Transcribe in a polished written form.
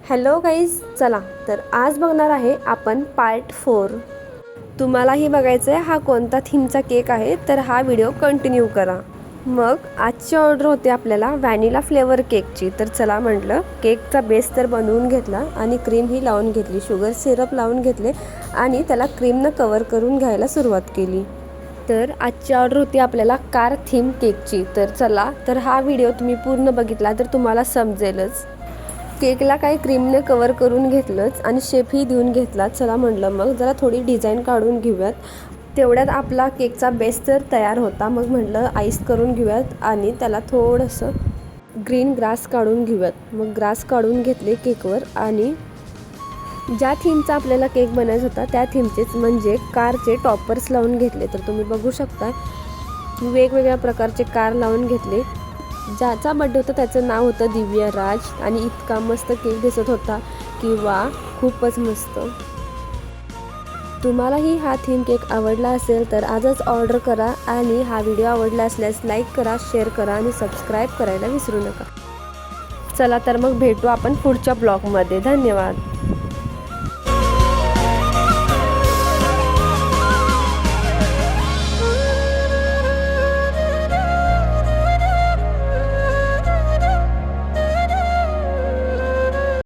Hello guys, चला तर आज बघणार आहे आपण पार्ट 4। तुम्हालाही बघायचं आहे हा कोणता थीमचा केक आहे, तर हा व्हिडिओ कंटिन्यू करा। मग आजची ऑर्डर होते आपल्याला व्हॅनिला फ्लेवर केकची। तर चला म्हटलं केकचा बेस तर बनवून घेतला आणि क्रीम ही लावून घेतली, शुगर सिरप लावून घेतले आणि त्याला क्रीमनं कवर करून घ्यायला सुरुवात केली। तर आजची ऑर्डर होती आपल्याला कार थीम केकची। तर चला तर हा व्हिडिओ तुम्ही पूर्ण बघितला तर तुम्हाला समजेलच। केकला काही क्रीमने कवर करून घेतलंच आणि शेपही देऊन घेतला। चला म्हटलं मग जरा थोडी डिझाईन काढून घेऊयात। तेवढ्यात आपला केकचा बेस तर तयार होता। मग म्हटलं आईस करून घेऊयात आणि त्याला थोडंसं ग्रीन ग्रास काढून घेऊयात। मग ग्रास काढून घेतले केकवर आणि ज्या थीमचा आपल्याला केक बनायचा होता त्या थीमचेच म्हणजे कारचे टॉपर्स लावून घेतले। तर तुम्ही बघू शकता वेगवेगळ्या प्रकारचे कार लावून घेतले। ज्याचा बर्थडे होता त्याचं नाव होतं दिव्या राज आणि इतका मस्त केक दिसत होता की वा, खूपच मस्त। तुम्हालाही हा थीम केक आवडला असेल तर आजच ऑर्डर करा आणि हा व्हिडिओ आवडला असल्यास लाईक करा, शेअर करा आणि सबस्क्राईब करायला विसरू नका। चला तर मग भेटू आपण पुढच्या ब्लॉगमध्ये। धन्यवाद।